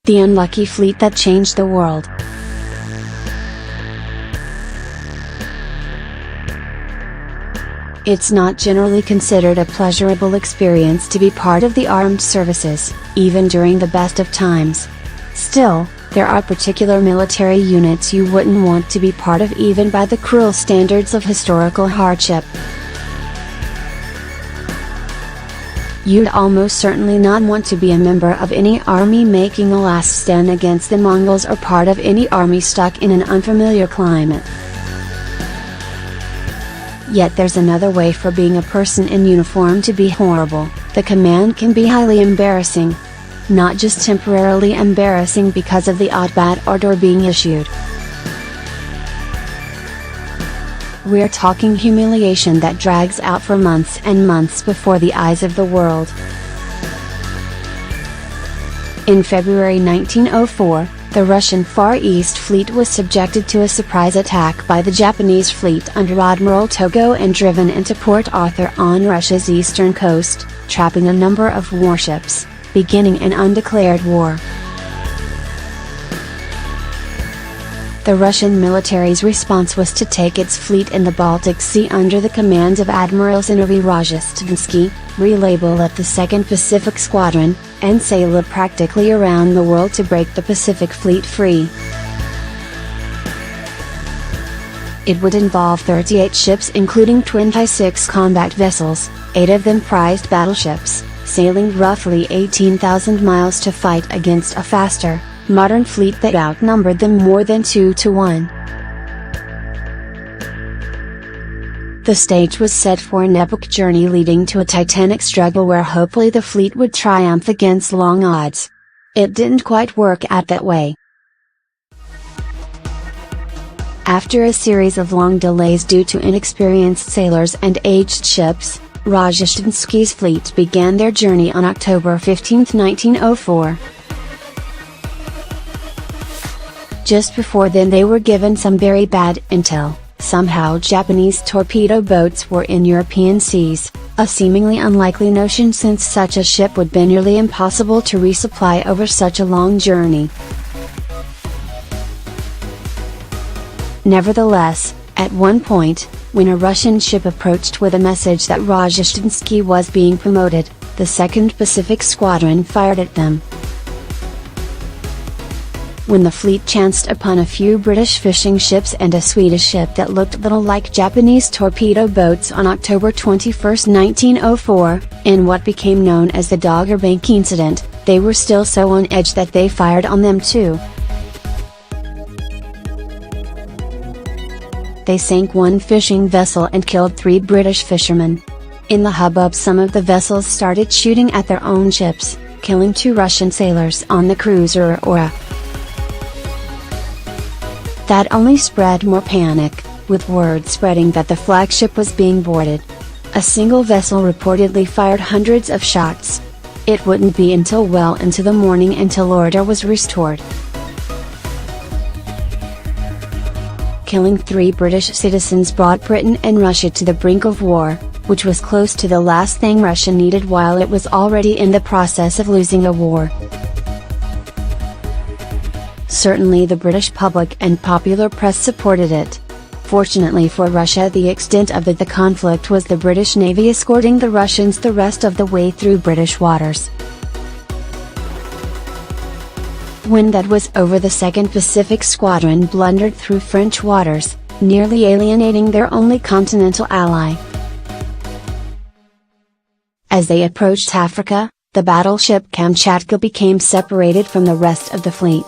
The unlucky fleet that changed the world. It's not generally considered a pleasurable experience to be part of the armed services, even during the best of times. Still, there are particular military units you wouldn't want to be part of even by the cruel standards of historical hardship. You'd almost certainly not want to be a member of any army making a last stand against the Mongols or part of any army stuck in an unfamiliar climate. Yet there's another way for being a person in uniform to be horrible. The command can be highly embarrassing. Not just temporarily embarrassing because of the odd bad order being issued. We're talking humiliation that drags out for months and months before the eyes of the world. In February 1904, the Russian Far East Fleet was subjected to a surprise attack by the Japanese fleet under Admiral Togo and driven into Port Arthur on Russia's eastern coast, trapping a number of warships, beginning an undeclared war. The Russian military's response was to take its fleet in the Baltic Sea under the command of Admiral Zinovy Rozhdestvensky, relabel it the 2nd Pacific Squadron, and sail it practically around the world to break the Pacific Fleet free. It would involve 38 ships including 26 combat vessels, 8 of them prized battleships, sailing roughly 18,000 miles to fight against a faster, modern fleet that outnumbered them more than 2 to 1. The stage was set for an epic journey leading to a titanic struggle where hopefully the fleet would triumph against long odds. It didn't quite work out that way. After a series of long delays due to inexperienced sailors and aged ships, Rozhdestvensky's fleet began their journey on October 15, 1904. Just before then they were given some very bad intel. Somehow Japanese torpedo boats were in European seas, a seemingly unlikely notion since such a ship would be nearly impossible to resupply over such a long journey. Nevertheless, at one point, when a Russian ship approached with a message that Rozhdestvensky was being promoted, the 2nd Pacific Squadron fired at them. When the fleet chanced upon a few British fishing ships and a Swedish ship that looked little like Japanese torpedo boats on October 21, 1904, in what became known as the Dogger Bank incident, they were still so on edge that they fired on them too. They sank one fishing vessel and killed 3 British fishermen. In the hubbub some of the vessels started shooting at their own ships, killing 2 Russian sailors on the cruiser Aurora. That only spread more panic, with word spreading that the flagship was being boarded. A single vessel reportedly fired hundreds of shots. It wouldn't be until well into the morning until order was restored. Killing 3 British citizens brought Britain and Russia to the brink of war, which was close to the last thing Russia needed while it was already in the process of losing a war. Certainly the British public and popular press supported it. Fortunately for Russia, the extent of the conflict was the British Navy escorting the Russians the rest of the way through British waters. When that was over, the 2nd Pacific Squadron blundered through French waters, nearly alienating their only continental ally. As they approached Africa, the battleship Kamchatka became separated from the rest of the fleet.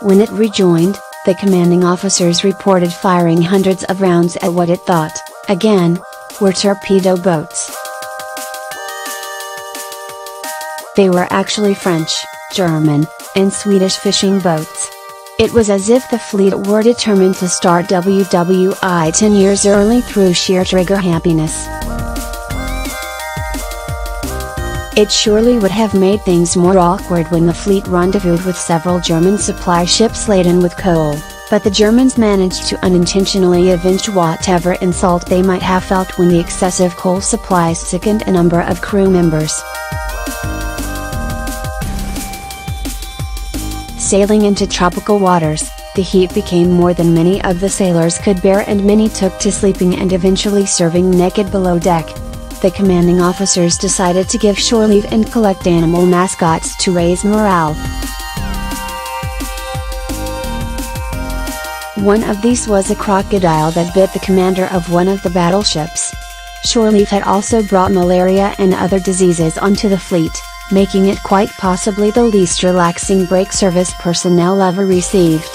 When it rejoined, the commanding officers reported firing hundreds of rounds at what it thought, again, were torpedo boats. They were actually French, German, and Swedish fishing boats. It was as if the fleet were determined to start WWI 10 years early through sheer trigger happiness. It surely would have made things more awkward when the fleet rendezvoused with several German supply ships laden with coal, but the Germans managed to unintentionally avenge whatever insult they might have felt when the excessive coal supplies sickened a number of crew members. Sailing into tropical waters, the heat became more than many of the sailors could bear, and many took to sleeping and eventually serving naked below deck. The commanding officers decided to give shore leave and collect animal mascots to raise morale. One of these was a crocodile that bit the commander of one of the battleships. Shore leave had also brought malaria and other diseases onto the fleet, making it quite possibly the least relaxing break service personnel ever received.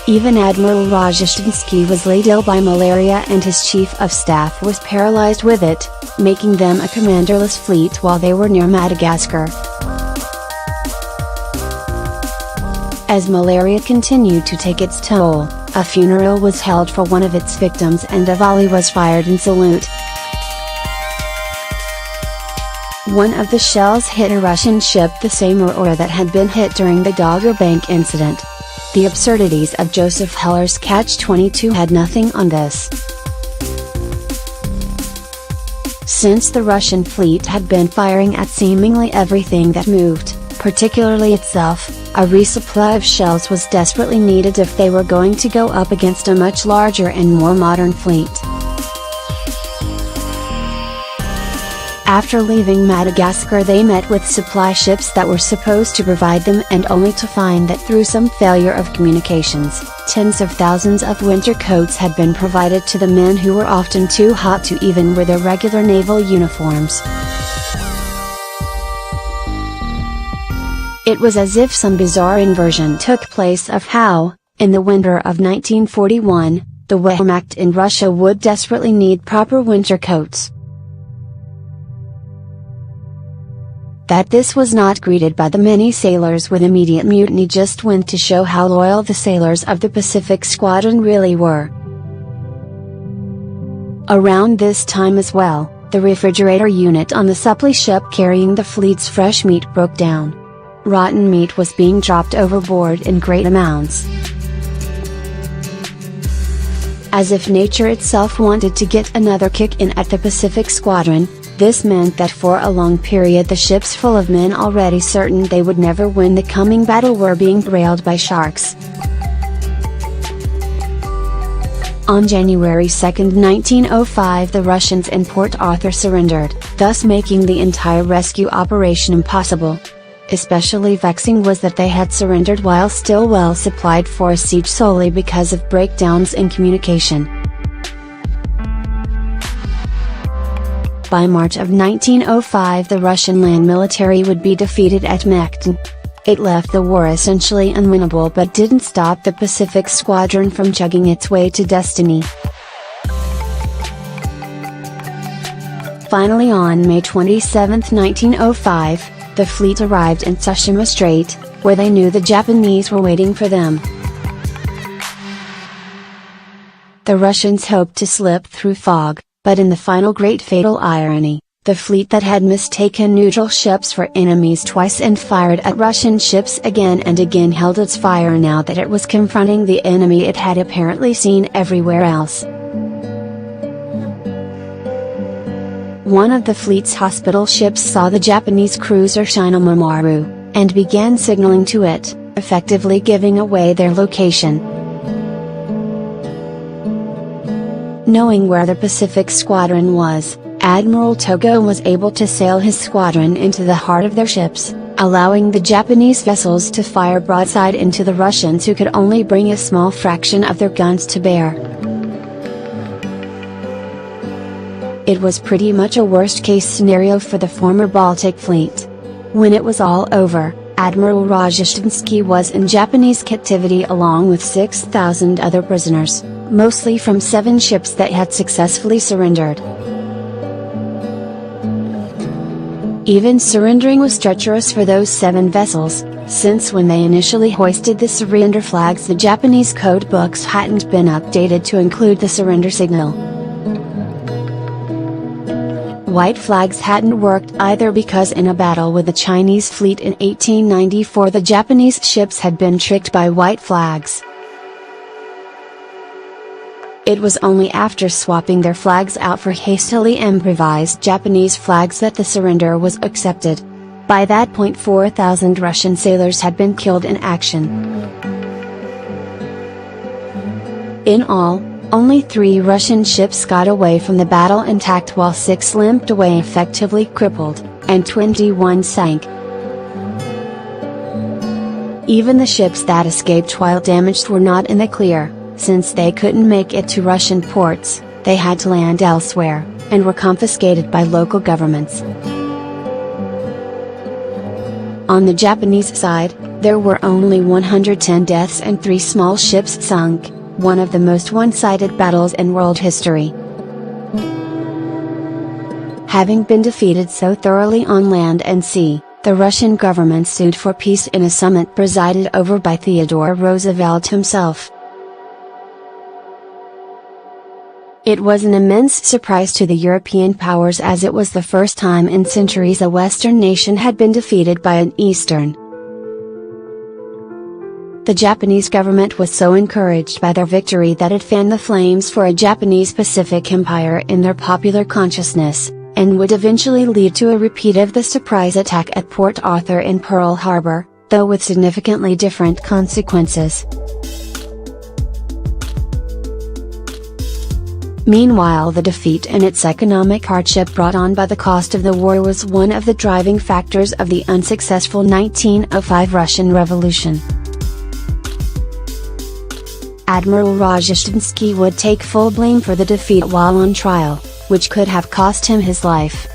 Even Admiral Rozhestensky was laid ill by malaria, and his chief of staff was paralyzed with it, making them a commanderless fleet while they were near Madagascar. As malaria continued to take its toll, a funeral was held for one of its victims and a volley was fired in salute. One of the shells hit a Russian ship, the same Aurora that had been hit during the Dogger Bank incident. The absurdities of Joseph Heller's Catch-22 had nothing on this. Since the Russian fleet had been firing at seemingly everything that moved, particularly itself, a resupply of shells was desperately needed if they were going to go up against a much larger and more modern fleet. After leaving Madagascar, they met with supply ships that were supposed to provide them, and only to find that through some failure of communications, tens of thousands of winter coats had been provided to the men who were often too hot to even wear their regular naval uniforms. It was as if some bizarre inversion took place of how, in the winter of 1941, the Wehrmacht in Russia would desperately need proper winter coats. That this was not greeted by the many sailors with immediate mutiny just went to show how loyal the sailors of the Pacific Squadron really were. Around this time as well, the refrigerator unit on the supply ship carrying the fleet's fresh meat broke down. Rotten meat was being dropped overboard in great amounts. As if nature itself wanted to get another kick in at the Pacific Squadron, this meant that for a long period the ships full of men already certain they would never win the coming battle were being brailed by sharks. On January 2, 1905, the Russians in Port Arthur surrendered, thus making the entire rescue operation impossible. Especially vexing was that they had surrendered while still well supplied for a siege solely because of breakdowns in communication. By March of 1905, the Russian land military would be defeated at Mekden. It left the war essentially unwinnable, but didn't stop the Pacific Squadron from chugging its way to destiny. Finally, on May 27, 1905, the fleet arrived in Tsushima Strait, where they knew the Japanese were waiting for them. The Russians hoped to slip through fog, but in the final great fatal irony, the fleet that had mistaken neutral ships for enemies twice and fired at Russian ships again and again held its fire now that it was confronting the enemy it had apparently seen everywhere else. One of the fleet's hospital ships saw the Japanese cruiser Shinomimaru, and began signaling to it, effectively giving away their location. Knowing where the Pacific Squadron was, Admiral Togo was able to sail his squadron into the heart of their ships, allowing the Japanese vessels to fire broadside into the Russians, who could only bring a small fraction of their guns to bear. It was pretty much a worst-case scenario for the former Baltic Fleet. When it was all over, Admiral Rozhestensky was in Japanese captivity along with 6,000 other prisoners, mostly from 7 ships that had successfully surrendered. Even surrendering was treacherous for those 7 vessels, since when they initially hoisted the surrender flags the Japanese code books hadn't been updated to include the surrender signal. white flags hadn't worked either, because in a battle with the Chinese fleet in 1894 the Japanese ships had been tricked by white flags. It was only after swapping their flags out for hastily improvised Japanese flags that the surrender was accepted. By that point 4,000 Russian sailors had been killed in action. In all, only 3 Russian ships got away from the battle intact, while 6 limped away effectively crippled, and 21 sank. Even the ships that escaped while damaged were not in the clear. Since they couldn't make it to Russian ports, they had to land elsewhere, and were confiscated by local governments. On the Japanese side, there were only 110 deaths and 3 small ships sunk, one of the most one-sided battles in world history. Having been defeated so thoroughly on land and sea, the Russian government sued for peace in a summit presided over by Theodore Roosevelt himself. It was an immense surprise to the European powers, as it was the first time in centuries a Western nation had been defeated by an Eastern. The Japanese government was so encouraged by their victory that it fanned the flames for a Japanese Pacific Empire in their popular consciousness, and would eventually lead to a repeat of the surprise attack at Port Arthur in Pearl Harbor, though with significantly different consequences. Meanwhile, the defeat and its economic hardship brought on by the cost of the war was one of the driving factors of the unsuccessful 1905 Russian Revolution. Admiral Rozhestinsky would take full blame for the defeat while on trial, which could have cost him his life.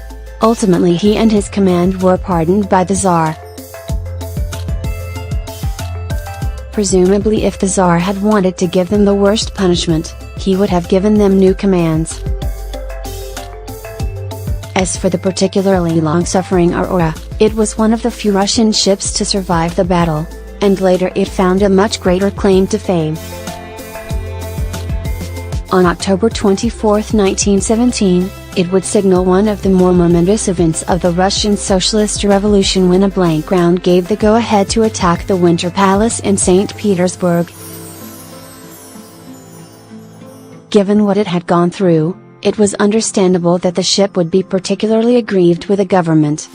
Ultimately, he and his command were pardoned by the Tsar. Presumably, if the Tsar had wanted to give them the worst punishment, he would have given them new commands. As for the particularly long-suffering Aurora, it was one of the few Russian ships to survive the battle, and later it found a much greater claim to fame. On October 24, 1917, it would signal one of the more momentous events of the Russian Socialist Revolution when a blank round gave the go-ahead to attack the Winter Palace in St. Petersburg. Given what it had gone through, it was understandable that the ship would be particularly aggrieved with the government.